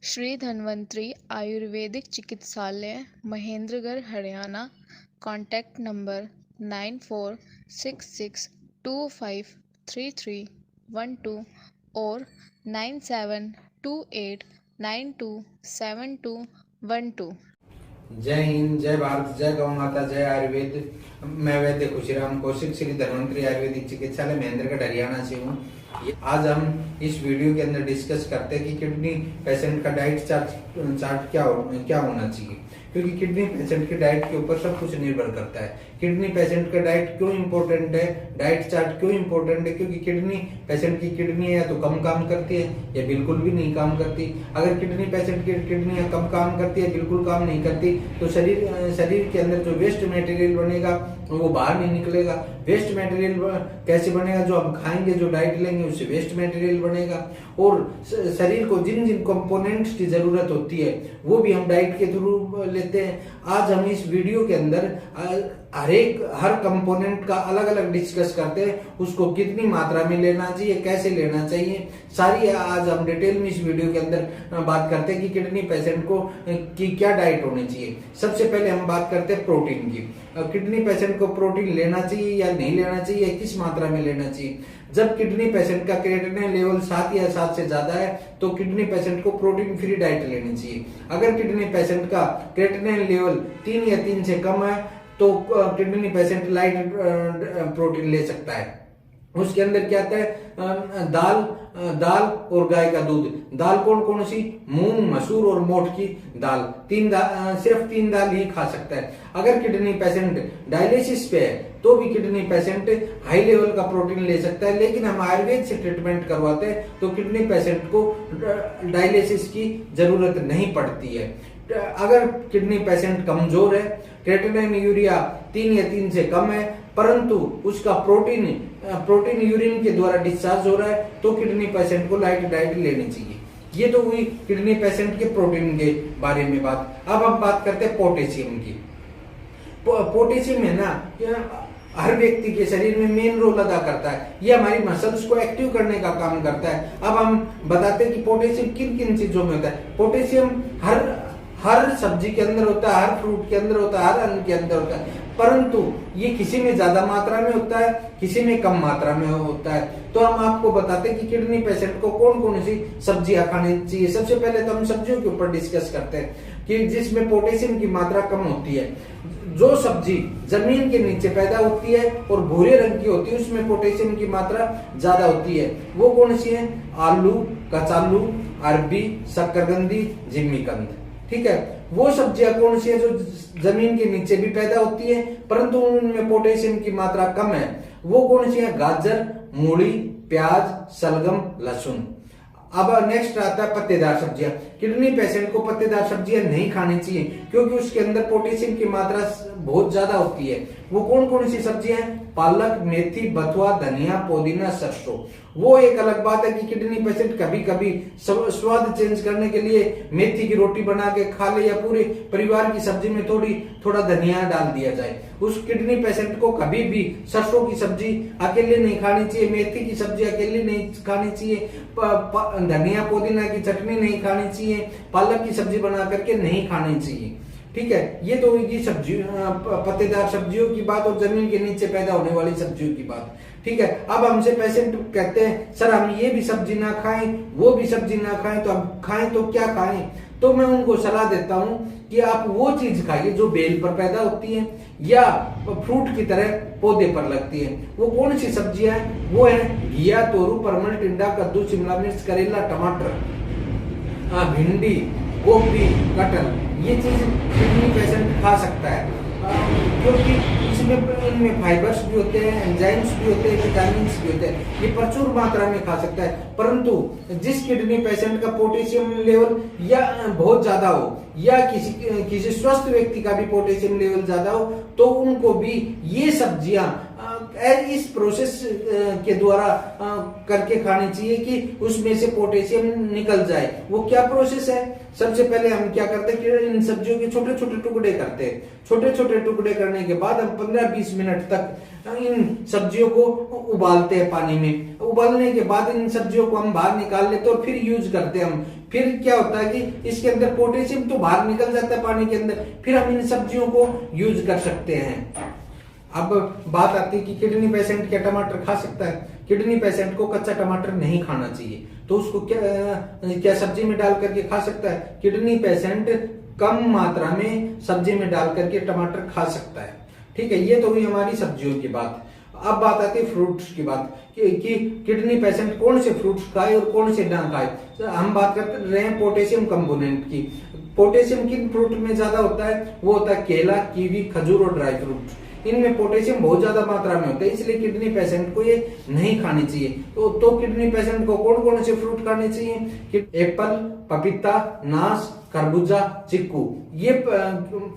श्री धन्वंतरी आयुर्वेदिक चिकित्सालय, Mahendragarh, Haryana. Contact number 9466253312 और 9728927212। जय हिंद, जय भारत, जय गौ माता, जय आयुर्वेद। मैं वैद्य खुशीराम कौशिक, श्री धन्वंतरी आयुर्वेदिक चिकित्सालय महेंद्रगढ़, हरियाणा से हूँ। आज हम इस वीडियो के अंदर डिस्कस करते हैं कि किडनी पेशेंट का डाइट चार्ट क्या होना चाहिए, क्योंकि किडनी पेशेंट के डाइट के ऊपर सब कुछ निर्भर करता है। किडनी पेशेंट का डाइट क्यों इम्पोर्टेंट है, डाइट चार्ट क्यों इम्पोर्टेंट है? क्योंकि किडनी पेशेंट की किडनी या तो कम काम करती है या बिल्कुल भी नहीं काम करती। अगर किडनी पेशेंट की किडनी कम काम करती है, बिल्कुल काम नहीं करती, तो शरीर के अंदर जो वेस्ट मटेरियल बनेगा वो बाहर नहीं निकलेगा। वेस्ट मटेरियल कैसे बनेगा? जो हम खाएंगे, जो डाइट लेंगे, उससे वेस्ट मटेरियल बनेगा। और शरीर को जिन जिन कंपोनेंट्स की जरूरत होती है वो भी हम डाइट के थ्रू लेते हैं। आज हम इस वीडियो के अंदर हर कंपोनेंट का अलग अलग डिस्कस करते हैं, उसको कितनी मात्रा में लेना चाहिए, कैसे लेना चाहिए, सारी आज हम डिटेल में इस वीडियो के अंदर बात करते हैं कि किडनी पेशेंट को की क्या डाइट होनी चाहिए। सबसे पहले हम बात करते हैं प्रोटीन की। किडनी पेशेंट को प्रोटीन लेना चाहिए या नहीं लेना चाहिए, या किस मात्रा में लेना चाहिए? जब किडनी पेशेंट का क्रिएटिनिन लेवल 7 या 7 से ज्यादा है तो किडनी पेशेंट को प्रोटीन फ्री डाइट लेनी चाहिए। अगर किडनी पेशेंट का क्रिएटिनिन लेवल 3 या 3 से कम है तो किडनी पेशेंट लाइट प्रोटीन ले सकता है। उसके अंदर क्या आता है? दाल और गाय का दूध। दाल कौन कौन सी? मूंग, मसूर और मोठ की दाल। सिर्फ 3 दाल ही खा सकता है। अगर किडनी पेशेंट डायलिसिस पे है तो भी किडनी पेशेंट हाई लेवल का प्रोटीन ले सकता है, लेकिन हम आयुर्वेद से ट्रीटमेंट करवाते हैं तो किडनी पेशेंट को डायलिसिस की जरूरत नहीं पड़ती है। अगर किडनी पेशेंट कमजोर है, क्रिएटिनिन यूरिया 3 या 3 से कम है, परंतु उसका प्रोटीन यूरिन के द्वारा डिस्चार्ज हो रहा है, तो किडनी पेशेंट को लाइट डाइट लेनी चाहिए। ये तो हुई किडनी पेशेंट के प्रोटीन के बारे में बात। अब हम बात करते हैं पोटेशियम की। पोटेशियम है ना, हर व्यक्ति के शरीर में मेन रोल अदा करता है। ये हमारी मसल्स को एक्टिव करने का काम करता है। अब हम बताते हैं कि पोटेशियम किन किन चीजों में होता है। पोटेशियम हर सब्जी के अंदर होता है, हर फ्रूट के अंदर होता है, हर अन्न के अंदर होता है, परंतु ये किसी में ज्यादा मात्रा में होता है, किसी में कम मात्रा में होता है। तो हम आपको बताते हैं कि किडनी पेशेंट को कौन कौन सी सब्जियां खानी चाहिए। सबसे पहले तो हम सब्जियों के ऊपर डिस्कस करते हैं कि जिसमें पोटेशियम की मात्रा कम होती है। जो सब्जी जमीन के नीचे पैदा होती है और भूरे रंग की होती है उसमें पोटेशियम की मात्रा ज्यादा होती है। वो कौन सी है? आलू, कचालू, अरबी, शकरकंदी, जिमीकंद। ठीक है, वो सब्जियां कौन सी है जो जमीन के नीचे भी पैदा होती है परंतु उनमें पोटेशियम की मात्रा कम है? वो कौन सी है? गाजर, मूली, प्याज, सलगम, लहसुन। अब नेक्स्ट आता है पत्तेदार सब्जियां। किडनी पेशेंट को पत्तेदार सब्जियां नहीं खानी चाहिए क्योंकि उसके अंदर पोटेशियम की मात्रा बहुत ज्यादा होती है। वो कौन कौन सी सब्जियां हैं? पालक, मेथी, बथुआ, धनिया, पुदीना, सरसों। वो एक अलग बात है कि किडनी पेशेंट कभी कभी स्वाद चेंज करने के लिए मेथी की रोटी बना के खा ले या पूरे परिवार की सब्जी में थोड़ा धनिया डाल दिया जाए। उस किडनी पेशेंट को कभी भी सरसों की सब्जी अकेले नहीं खानी चाहिए, मेथी की सब्जी अकेले नहीं खानी चाहिए, धनिया पुदीना की चटनी नहीं खानी चाहिए, पालक की सब्जी बना करके नहीं खानी चाहिए। ठीक है, ये तो होगी सब्जी पत्तेदार सब्जियों की बात और जमीन के नीचे पैदा होने वाली सब्जियों की बात। ठीक है, अब हमसे पेशेंट कहते हैं सर हम ये भी सब्जी ना खाएं, वो भी सब्जी ना खाएं, तो हम खाएं तो क्या खाएं? तो मैं उनको सलाह देता हूं कि आप वो चीज खाइए जो बेल पर पैदा होती है या फ्रूट की तरह पौधे पर लगती है। वो कौन सी सब्जियां हैं? वो है घिया, तोरू, परमल, टिंडा, कद्दू, शिमला मिर्च, करेला, टमाटर, भिंडी, गोभी, कटहल। ये चीज किडनी पेशेंट खा सकता है क्योंकि इनमें फाइबर्स भी होते हैं, एंजाइम्स भी होते हैं, विटामिन भी होते हैं। ये प्रचुर मात्रा में खा सकता है। परंतु जिस किडनी पेशेंट का पोटेशियम लेवल या बहुत ज्यादा हो या किसी स्वस्थ व्यक्ति का भी पोटेशियम लेवल ज्यादा हो तो उनको भी ये सब्जियां इस प्रोसेस के द्वारा करके खानी चाहिए कि उसमें से पोटेशियम निकल जाए। वो क्या प्रोसेस है? सबसे पहले हम क्या करते हैं कि इन सब्जियों के छोटे छोटे टुकड़े करते हैं। छोटे छोटे टुकड़े करने के बाद हम 15-20 मिनट तक इन सब्जियों को उबालते हैं पानी में। उबालने के बाद इन सब्जियों को हम बाहर निकाल लेते हैं और फिर यूज करते हैं हम। फिर क्या होता है कि इसके अंदर पोटेशियम तो बाहर निकल जाता है पानी के अंदर, फिर हम इन सब्जियों को यूज कर सकते हैं। अब बात आती है कि किडनी पेशेंट क्या टमाटर खा सकता है? किडनी पेशेंट को कच्चा टमाटर नहीं खाना चाहिए, तो उसको क्या सब्जी में डाल करके खा सकता है? किडनी पेशेंट कम मात्रा में सब्जी में डाल करके टमाटर खा सकता है। ठीक है, ये तो हुई हमारी सब्जियों की बात। अब बात आती है फ्रूट्स की बात कि किडनी पेशेंट कौन से फ्रूट्स खाए और कौन से ना खाए। हम बात कर रहे हैं पोटेशियम कंपोनेंट की। पोटेशियम किन फ्रूट में ज्यादा होता है? वो होता है केला, कीवी, खजूर और ड्राई फ्रूट। इनमें पोटेशियम बहुत ज्यादा मात्रा में होता है, इसलिए किडनी पेशेंट को ये नहीं खानी चाहिए। तो किडनी पेशेंट को कौन कौन से फ्रूट खाने चाहिए? एप्पल, पपीता, नाश, खरबूजा, चिक्कू, ये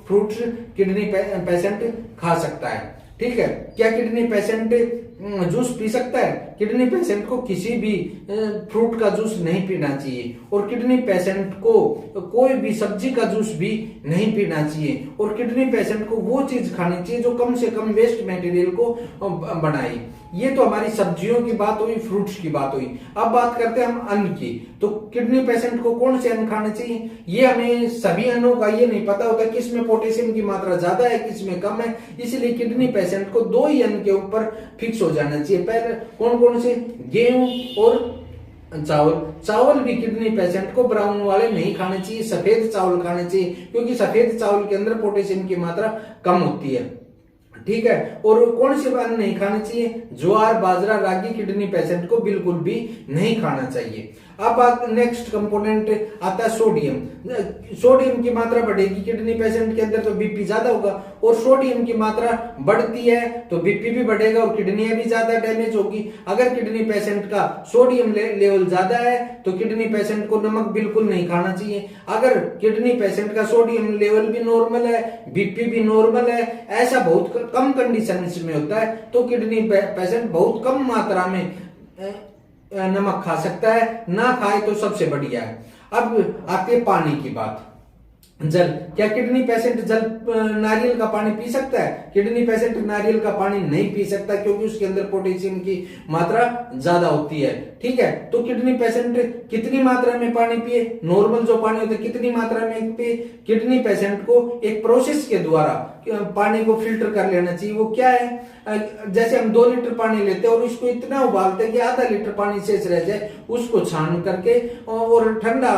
फ्रूट्स किडनी पेशेंट खा सकता है। ठीक है, क्या किडनी पेशेंट जूस पी सकता है? किडनी पेशेंट को किसी भी फ्रूट का जूस नहीं पीना चाहिए, और किडनी पेशेंट को कोई भी सब्जी का जूस भी नहीं पीना चाहिए, और किडनी पेशेंट को वो चीज खानी चाहिए जो कम से कम वेस्ट मटेरियल को बनाए। ये तो हमारी सब्जियों की बात हुई, फ्रूट्स की बात हुई। अब बात करते हैं हम अन्न की। तो किडनी पेशेंट को कौन से अन्न खाने चाहिए? ये हमें सभी अन्नों का ये नहीं पता होता किस में पोटेशियम की मात्रा ज्यादा है, किस में कम है, इसलिए किडनी पेशेंट को 2 ही अन्न के ऊपर फिक्स हो जाना चाहिए। पहले कौन कौन से? गेहूं और चावल। चावल भी किडनी पेशेंट को ब्राउन वाले नहीं खाने चाहिए, सफेद चावल खाने चाहिए, क्योंकि सफेद चावल के अंदर पोटेशियम की मात्रा कम होती है। ठीक है, और कौन से अन्न नहीं खाने चाहिए? ज्वार, बाजरा, रागी किडनी पेशेंट को बिल्कुल भी नहीं खाना चाहिए। अब बात नेक्स्ट कंपोनेंट आता है सोडियम। सोडियम की मात्रा बढ़ेगी किडनी पेशेंट के अंदर तो बीपी ज्यादा होगा, और सोडियम की मात्रा बढ़ती है तो बीपी भी बढ़ेगा और किडनियां भी ज्यादा डैमेज होगी। अगर किडनी पेशेंट का सोडियम लेवल ज्यादा है तो किडनी पेशेंट को नमक बिल्कुल नहीं खाना चाहिए। अगर किडनी पेशेंट का सोडियम लेवल भी नॉर्मल है, बीपी भी नॉर्मल है, ऐसा बहुत कम कंडीशन में होता है, तो किडनी पेशेंट बहुत कम मात्रा में नमक खा सकता है। ना खाए तो सबसे बढ़िया है। अब आती है पानी की बात। जल, क्या किडनी पेशेंट नारियल का पानी पी सकता है? किडनी पेशेंट नारियल का पानी नहीं पी सकता, क्योंकि उसके अंदर पोटेशियम की मात्रा ज्यादा होती है। ठीक है, तो किडनी पेशेंट कितनी मात्रा में पानी पिए? नॉर्मल जो पानी होता है कितनी मात्रा में पिए? किडनी पेशेंट को एक प्रोसेस के द्वारा पानी को फिल्टर कर लेना चाहिए। वो क्या है? जैसे हम 2 लीटर पानी लेते हैं और उसको इतना उबालते हैं कि आधा लीटर पानी शेष रह जाए, उसको छान करके और ठंडा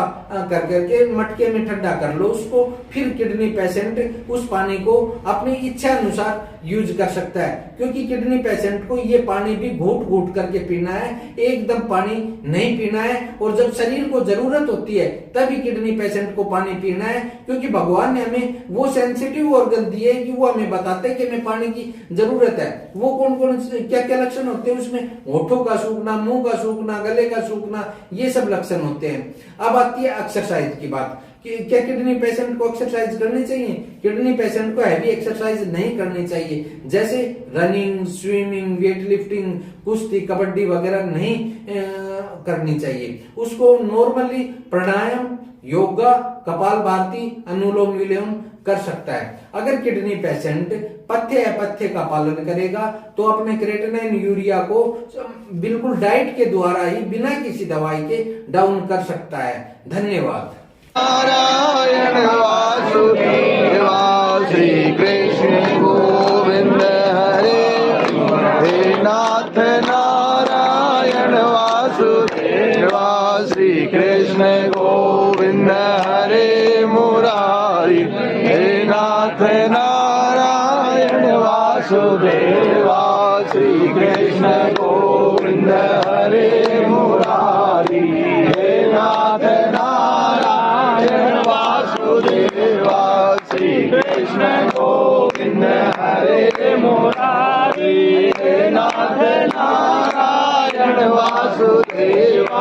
कर करके मटके में ठंडा कर लो उसको, फिर किडनी पेशेंट उस पानी को अपनी इच्छा अनुसार यूज कर सकता है। क्योंकि किडनी पेशेंट को ये पानी भी घूट घूट करके पीना है, एकदम पानी नहीं पीना है, और जब शरीर को जरूरत होती है तभी किडनी पेशेंट को पानी पीना है। क्योंकि भगवान ने हमें वो सेंसिटिव ऑर्गन दिए कि वो हमें बताते हैं कि हमें पानी की जरूरत है। वो कौन कौन क्या क्या लक्षण होते हैं उसमें? होठों का सूखना, मुंह का सूखना, गले का सूखना, ये सब लक्षण होते हैं। अब आती है एक्सरसाइज की बात कि क्या किडनी पेशेंट को एक्सरसाइज करनी चाहिए? किडनी पेशेंट को हैवी एक्सरसाइज नहीं करनी चाहिए, जैसे रनिंग, स्विमिंग, वेट लिफ्टिंग, कुश्ती, कबड्डी वगैरह नहीं करनी चाहिए। उसको नॉर्मली प्राणायाम, योगा, कपालभाति, अनुलोम विलोम कर सकता है। अगर किडनी पेशेंट पथ्य का पालन करेगा तो अपने क्रेटिनिन, यूरिया को बिल्कुल डाइट के द्वारा ही बिना किसी दवाई के डाउन कर सकता है। धन्यवाद। नारायण वासुदेवा श्री कृष्ण गोविंद हरे, हे नाथ नारायण वासुदेवा श्री कृष्ण गोविंद हरे मुरारी, हे नाथ नारायण वासुदेवा श्री कृष्ण गोविंद हरे मुरारी, हे नाथ नारायण वासुदेवा श्री कृष्ण गोविंद हरे मुरारी, हे नाथ नारायण वासुदेवा